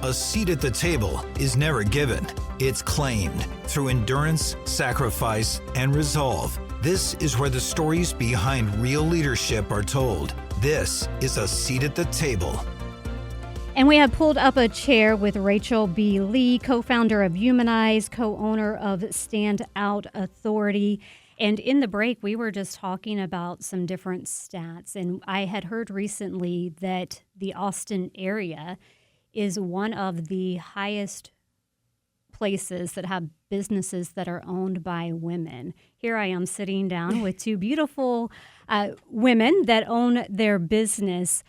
A seat at the table is never given. It's claimed through endurance, sacrifice, and resolve. This is where the stories behind real leadership are told. This is A Seat at the Table. And we have pulled up a chair with Rachel B. Lee, co-founder of YOUmanize, co-owner of StandOut Authority. And in the break, we were just talking about some different stats. And I had heard recently that the Austin area is one of the highest places that have businesses that are owned by women. Here I am sitting down with two beautiful women that own their business.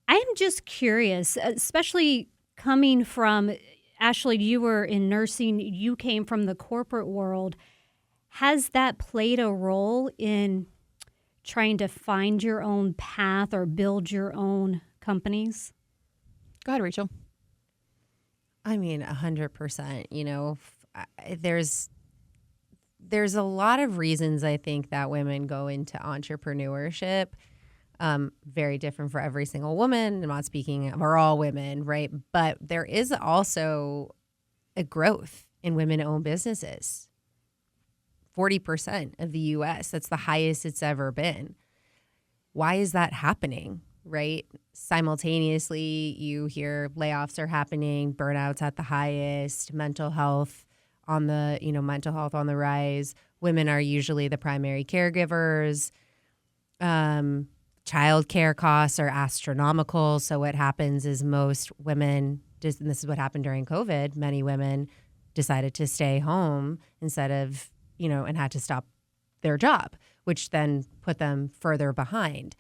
I'm just curious, especially coming from, Ashley, you were in nursing, you came from the corporate world. Has that played a role in trying to find your own path or build your own companies? Go ahead, Rachel. I mean, 100%. You know, there's a lot of reasons I think that women go into entrepreneurship. Very different for every single woman. I'm not speaking for all women, right? But there is also a growth in women-owned businesses. 40% of the U.S. That's the highest it's ever been. Why is that happening, right? Simultaneously, you hear layoffs are happening, burnouts at the highest, mental health on the rise. Women are usually the primary caregivers. Childcare costs are astronomical. So what happens is most women, and this is what happened during COVID, many women decided to stay home instead of, and had to stop their job, which then put them further behind.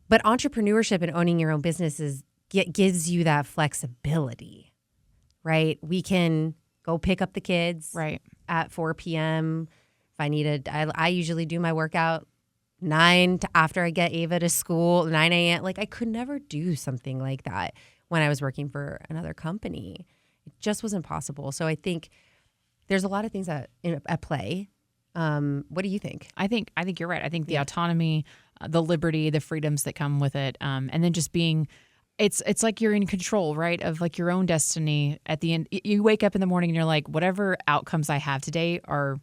But entrepreneurship and owning your own business gives you that flexibility, right? We can go pick up the kids at 4 p.m. If I needed, I usually do my workout 9 to after I get Ava to school, 9 a.m. Like I could never do something like that when I was working for another company. It just wasn't possible. So I think there's a lot of things at play. What do you think? I think you're right. I think the autonomy, the liberty, the freedoms that come with it, and then just being, it's like you're in control, right, of like your own destiny. At the end, you wake up in the morning and you're like, whatever outcomes I have today are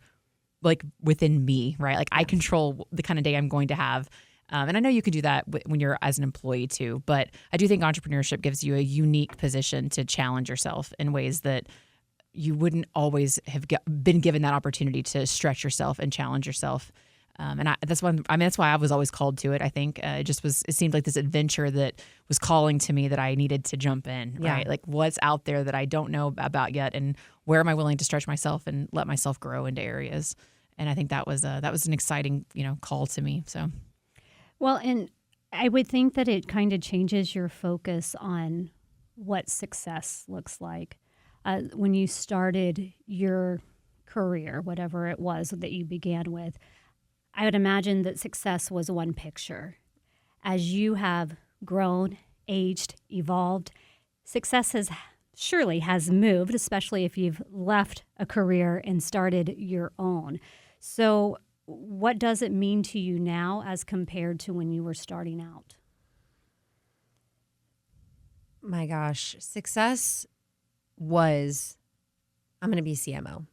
like within me, right? Like I control the kind of day I'm going to have. And I know you can do that when you're as an employee too. But I do think entrepreneurship gives you a unique position to challenge yourself in ways that you wouldn't always have been given that opportunity to stretch yourself and challenge yourself. That's why I was always called to it. I think it seemed like this adventure that was calling to me that I needed to jump in, right? Like what's out there that I don't know about yet, and where am I willing to stretch myself and let myself grow into areas? And I think that was an exciting, call to me. So, well, and I would think that it kind of changes your focus on what success looks like. When you started your career, whatever it was that you began with, I would imagine that success was one picture. As you have grown, aged, evolved, success surely has moved, especially if you've left a career and started your own. So what does it mean to you now as compared to when you were starting out? My gosh, success was, I'm going to be CMO.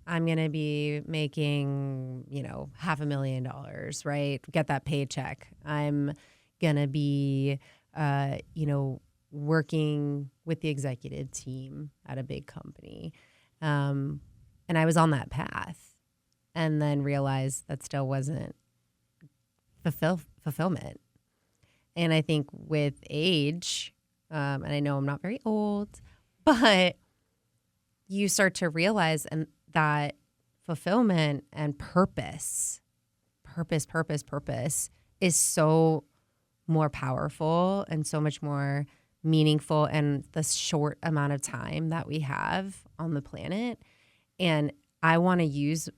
I'm going to be making, $500,000, right? Get that paycheck. I'm going to be, working with the executive team at a big company. And I was on that path and then realized that still wasn't fulfillment. And I think with age, and I know I'm not very old, but you start to realize that fulfillment and purpose is so more powerful and so much more meaningful in the short amount of time that we have on the planet. And I want to use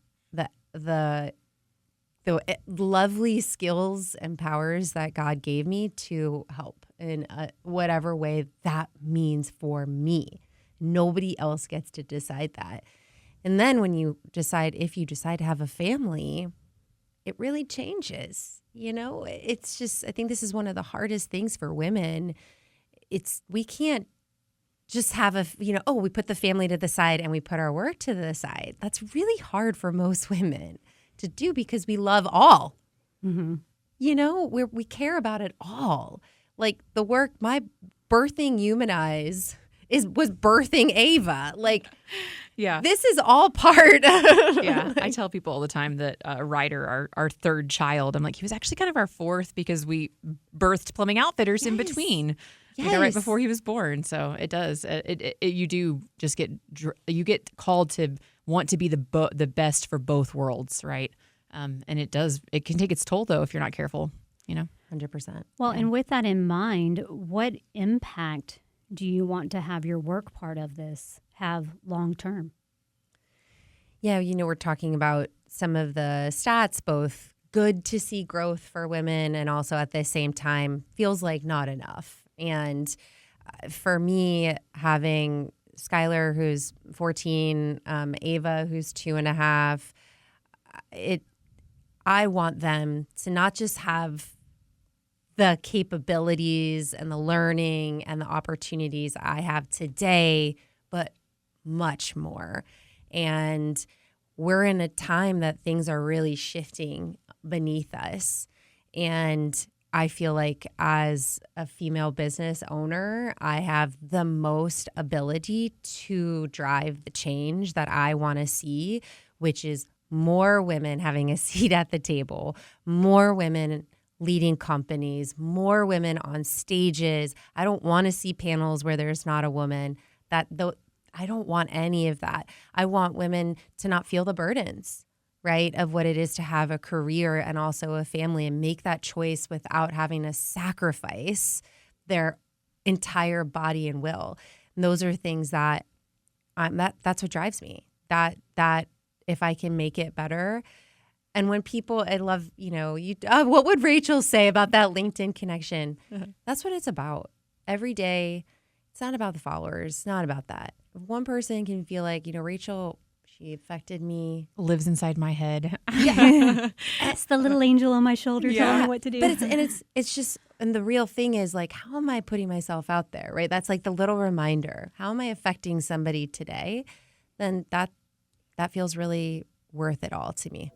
the lovely skills and powers that God gave me to help in whatever way that means for me. Nobody else gets to decide that. And then when if you decide to have a family, it really changes. It's just, I think this is one of the hardest things for women. We can't just have we put the family to the side and we put our work to the side. That's really hard for most women to do because we love all. Mm-hmm. We care about it all. Like the work, my birthing YOUmanize was birthing Ava. Like, Yeah. this is all part of. Yeah. I tell people all the time that Ryder, our third child, I'm like, he was actually kind of our fourth because we birthed Plumbing Outfitters in between. Right before he was born. So it does. You do just get called to want to be the best for both worlds, right? And it can take its toll though if you're not careful, 100%. Well, and with that in mind, what impact do you want to have your work part of this have long term? Yeah, we're talking about some of the stats, both good to see growth for women and also at the same time feels like not enough. And for me, having Skylar, who's 14, Ava, who's 2.5, I want them to not just have the capabilities and the learning and the opportunities I have today, but much more. And we're in a time that things are really shifting beneath us. And I feel like as a female business owner, I have the most ability to drive the change that I want to see, which is more women having a seat at the table, more women leading companies, more women on stages. I don't want to see panels where there's not a woman. I don't want any of that. I want women to not feel the burdens, right, of what it is to have a career and also a family and make that choice without having to sacrifice their entire body and will. And those are things that that's what drives me. That if I can make it better. And when people, I love, what would Rachel say about that LinkedIn connection? That's what it's about. Every day, it's not about the followers. It's not about that. If one person can feel like, Rachel, she affected me. Lives inside my head. Yeah. That's the little angel on my shoulder telling me what to do. But it's just, and the real thing is like, how am I putting myself out there, right? That's like the little reminder. How am I affecting somebody today? Then that feels really worth it all to me.